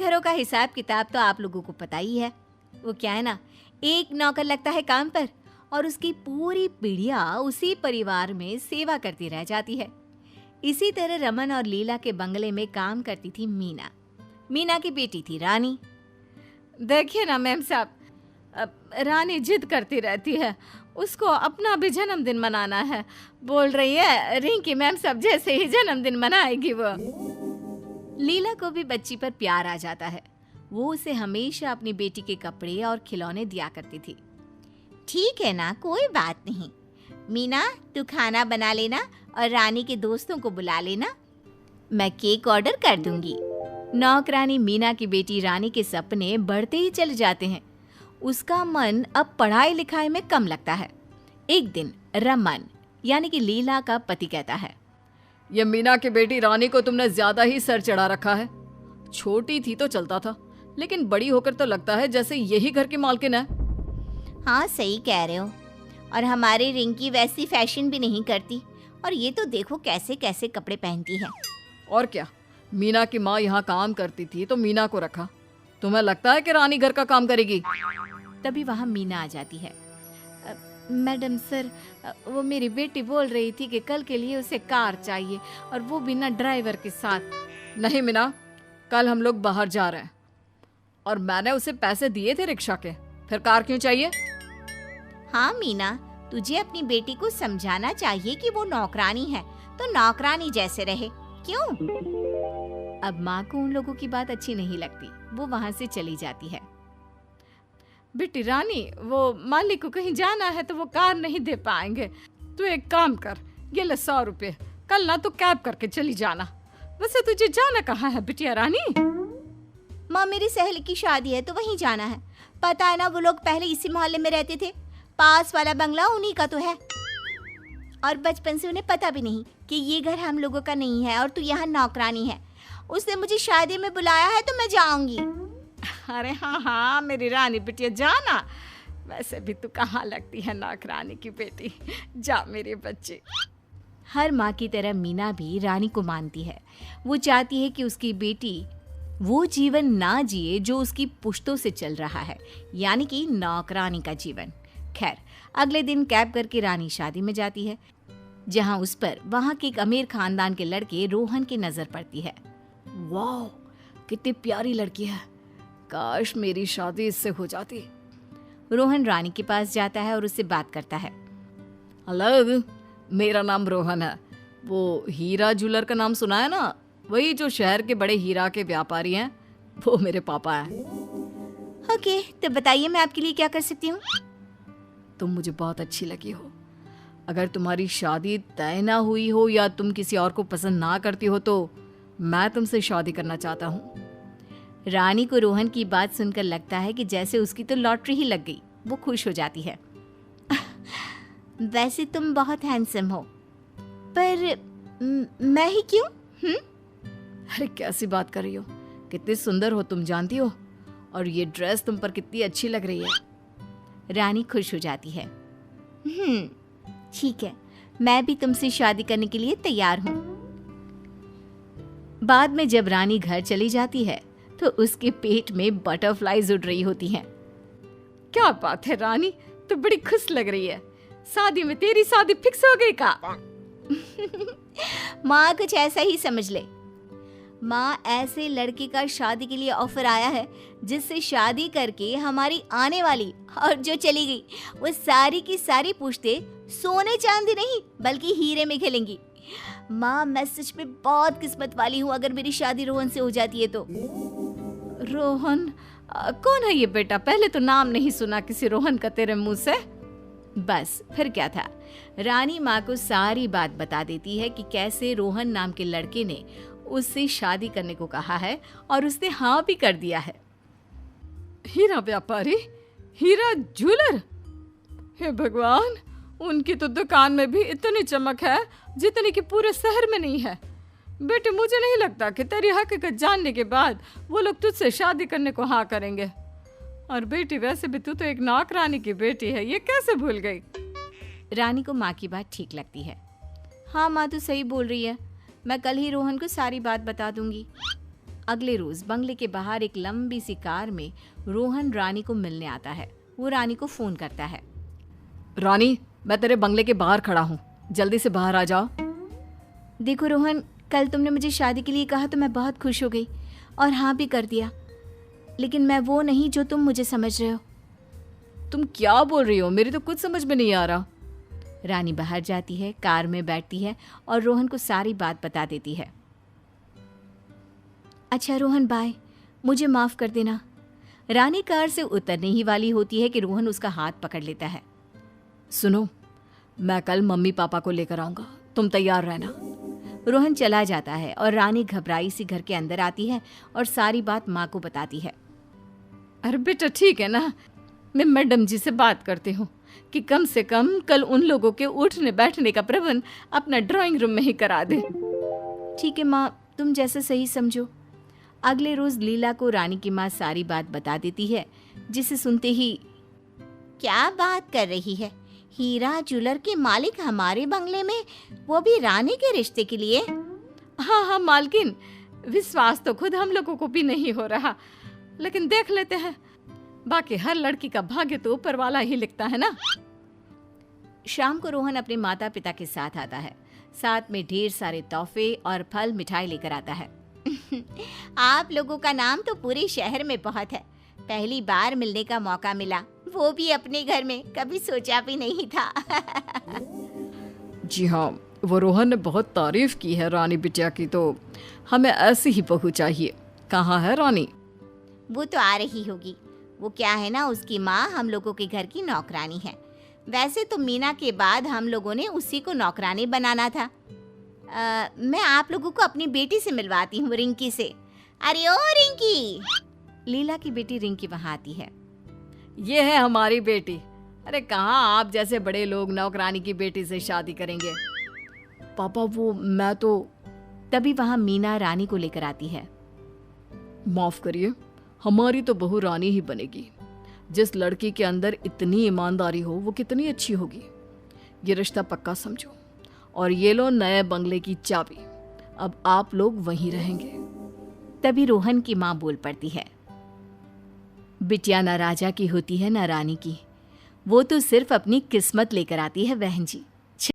घरों का हिसाब किताब तो आप लोगों को पता ही है। वो क्या है ना, एक नौकर लगता है काम पर और उसकी पूरी पीढ़ियां उसी परिवार में सेवा करती रह जाती है। इसी तरह रमन और लीला के बंगले में काम करती थी मीना। मीना की बेटी थी रानी। देखिए ना मैम साहब, रानी जिद करती रहती है, उसको अपना भी जन्मदिन मनाना है। बोल रही है रिंकी मैम साहब जैसे ही जन्मदिन मनाएगी वो। लीला को भी बच्ची पर प्यार आ जाता है। वो उसे हमेशा अपनी बेटी के कपड़े और खिलौने दिया करती थी। ठीक है ना, कोई बात नहीं। मीना, तू खाना बना लेना और रानी के दोस्तों को बुला लेना। मैं केक ऑर्डर कर दूंगी। नौकरानी मीना की बेटी रानी के सपने बढ़ते ही चले जाते हैं। उसका मन अब पढ़ाई लिखाई में कम लगता है। एक दिन रमन यानी कि लीला का पति कहता है, ये मीना की बेटी रानी को तुमने ज्यादा ही सर चढ़ा रखा है। छोटी थी तो चलता था, लेकिन बड़ी होकर तो लगता है जैसे यही घर की मालकिन है। हाँ सही कह रहे हो। और हमारी रिंकी वैसी फैशन भी नहीं करती, और ये तो देखो कैसे कैसे कपड़े पहनती है। और क्या, मीना की माँ यहाँ काम करती थी तो मीना को रखा। तुम्हें लगता है कि रानी घर का काम करेगी? तभी वहाँ मीना आ जाती है। मैडम सर, वो मेरी बेटी बोल रही थी कि कल के लिए उसे कार चाहिए, और वो बिना ड्राइवर के साथ। नहीं मीना, कल हम लोग बाहर जा रहे हैं और मैंने उसे पैसे दिए थे रिक्शा के, फिर कार क्यों चाहिए? हाँ मीना, तुझे अपनी बेटी को समझाना चाहिए कि वो नौकरानी है तो नौकरानी जैसे रहे। क्यों? अब माँ को उन लोगों की बात अच्छी नहीं लगती। वो वहाँ से चली जाती है। बेटी रानी, वो मालिक को कहीं जाना है तो वो कार नहीं दे पाएंगे। तू एक काम कर, ये ले 100 रुपए, कल ना तो कैब करके चली जाना। वैसे तुझे जाना कहाँ है बिटिया रानी? माँ, मेरी सहेली की शादी है तो वहीं जाना है। पता है ना, वो लोग पहले इसी मोहल्ले में रहते थे। पास वाला बंगला उन्हीं का तो है, और बचपन से उन्हें पता भी नहीं कि ये घर हम लोगों का नहीं है और तू यहाँ नौकरानी है। उसने मुझे शादी में बुलाया है तो मैं जाऊंगी। अरे हाँ हाँ मेरी रानी बिटिया, जाना। वैसे भी तू कहाँ लगती है नौकरानी की बेटी। जा मेरे बच्चे। हर माँ की तरह मीना भी रानी को मानती है। वो चाहती है कि उसकी बेटी वो जीवन ना जिए जो उसकी पुश्तों से चल रहा है, यानी कि नौकरानी का जीवन। खैर, अगले दिन कैब करके रानी शादी में जाती है, जहां उस पर वहां के एक अमीर खानदान के लड़के रोहन की नजर पड़ती है। वाह, कितनी प्यारी लड़की है। काश मेरी शादी इससे हो जाती। रोहन रानी के पास जाता है और उससे बात करता है। हेलो, मेरा नाम रोहन है। वो हीरा ज्वेलर का नाम सुना है ना? वही जो शहर के बड़े हीरा के व्यापारी हैं, वो मेरे पापा हैं। ओके, तो बताइए मैं आपके लिए क्या कर सकती हूँ? तुम मुझे बहुत अच्छी लगी हो। अगर तुम्हारी शादी तय ना हुई हो या तुम किसी और को पसंद ना करती हो तो मैं तुमसे शादी करना चाहता हूँ। रानी को रोहन की बात सुनकर लगता है कि जैसे उसकी तो लॉटरी ही लग गई। वो खुश हो जाती है। वैसे तुम बहुत हैंडसम हो, पर मैं ही क्यों? अरे कैसी बात कर रही हो? कितनी सुंदर हो तुम, जानती हो? और ये ड्रेस तुम पर कितनी अच्छी लग रही है। रानी खुश हो जाती है। ठीक है, मैं भी तुमसे शादी करने के लिए तैयार हूँ। बाद में जब रानी घर चली जाती है तो उसके पेट में बटरफ्लाईज उड़ रही होती हैं। क्या बात है रानी, तो बड़ी खुश लग रही है। शादी में तेरी शादी फिक्स हो गई का? माँ, कुछ ऐसा ही समझ ले। माँ, ऐसे लड़के का शादी के लिए ऑफर आया है जिससे शादी करके हमारी आने वाली और जो चली गई वो सारी की सारी पुश्ते सोने चांदी नहीं बल्कि हीरे में खेलेंगी। माँ, मैं सच में बहुत किस्मत वाली हूँ अगर मेरी शादी रोहन से हो जाती है तो। रोहन? कौन है ये बेटा? पहले तो नाम नहीं सुना किसी रोहन का तेरे मुंह से। बस फिर क्या था, रानी माँ को सारी बात बता देती है कि कैसे रोहन नाम के लड़के ने उससे शादी करने को कहा है और उसने हाँ भी कर दिया है। हीरा व्यापारी, हीरा ज्वेलर? हे भगवान, उनकी तो दुकान में भी इतनी चमक है जितनी कि पूरे शहर में नहीं है। बेटे, मुझे नहीं लगता कि तेरी हकीकत जानने के बाद वो लोग तुझसे शादी करने को हाँ करेंगे। और बेटी, वैसे भी तू तो एक नौकरानी की बेटी है, ये कैसे भूल गई? रानी को माँ की बात ठीक लगती है। हाँ माँ, तू सही बोल रही है। मैं कल ही रोहन को सारी बात बता दूंगी। अगले रोज बंगले के बाहर एक लंबी सी कार में रोहन रानी को मिलने आता है। वो रानी को फोन करता है। रानी, मैं तेरे बंगले के बाहर खड़ा हूँ, जल्दी से बाहर आ जाओ। देखो रोहन, कल तुमने मुझे शादी के लिए कहा तो मैं बहुत खुश हो गई और हाँ भी कर दिया, लेकिन मैं वो नहीं जो तुम मुझे समझ रहे हो। तुम क्या बोल रही हो? मेरी तो कुछ समझ में नहीं आ रहा। रानी बाहर जाती है, कार में बैठती है और रोहन को सारी बात बता देती है। अच्छा रोहन, बाय, मुझे माफ कर देना। रानी कार से उतरने ही वाली होती है कि रोहन उसका हाथ पकड़ लेता है। सुनो, मैं कल मम्मी पापा को लेकर आऊंगा, तुम तैयार रहना। रोहन चला जाता है और रानी घबराई सी घर के अंदर आती है और सारी बात माँ को बताती है। अरे बेटा, ठीक है ना, मैं मैडम जी से बात करती हूँ कि कम से कम कल उन लोगों के उठने बैठने का प्रबंध अपना ड्राइंग रूम में ही करा दे। ठीक है माँ, तुम जैसे सही समझो। अगले रोज लीला को रानी की माँ सारी बात बता देती है, जिसे सुनते ही क्या बात कर रही है? हीरा ज्वेलर के मालिक हमारे बंगले में, वो भी रानी के रिश्ते के लिए? हाँ हाँ मालकिन, विश्वास तो खुद हम लोगों को भी नहीं हो रहा, लेकिन देख लेते हैं। बाकी हर लड़की का भाग्य तो ऊपर वाला ही लिखता है ना। शाम को रोहन अपने माता पिता के साथ आता है, साथ में ढेर सारे तोहफे और फल मिठाई लेकर आता है। आप लोगों का नाम तो पूरे शहर में बहुत है। पहली बार मिलने का मौका मिला, वो भी अपने घर में, कभी सोचा भी नहीं था। जी हाँ, वो रोहन ने बहुत तारीफ की है रानी बिटिया की, तो हमें ऐसी ही बहू चाहिए। कहाँ है रानी? वो तो आ रही होगी। वो क्या है ना, उसकी माँ हम लोगों के घर की नौकरानी है। वैसे तो मीना के बाद हम लोगों ने उसी को नौकरानी बनाना था। मैं आप लोगों को अपनी बेटी से मिलवाती हूँ, रिंकी से। अरे ओ रिंकी! लीला की बेटी रिंकी वहाँ आती है। ये है हमारी बेटी। अरे कहाँ आप जैसे बड़े लोग नौकरानी की बेटी से शादी करेंगे? पापा, वो मैं तो। तभी वहाँ मीना रानी को लेकर आती है। माफ करिए, हमारी तो बहू रानी ही बनेगी। जिस लड़की के अंदर इतनी ईमानदारी हो वो कितनी अच्छी होगी। ये रिश्ता पक्का समझो, और ये लो नए बंगले की चाबी। अब आप लोग वहीं रहेंगे। तभी रोहन की माँ बोल पड़ती है। बिटिया न राजा की होती है न रानी की, वो तो सिर्फ अपनी किस्मत लेकर आती है बहन जी।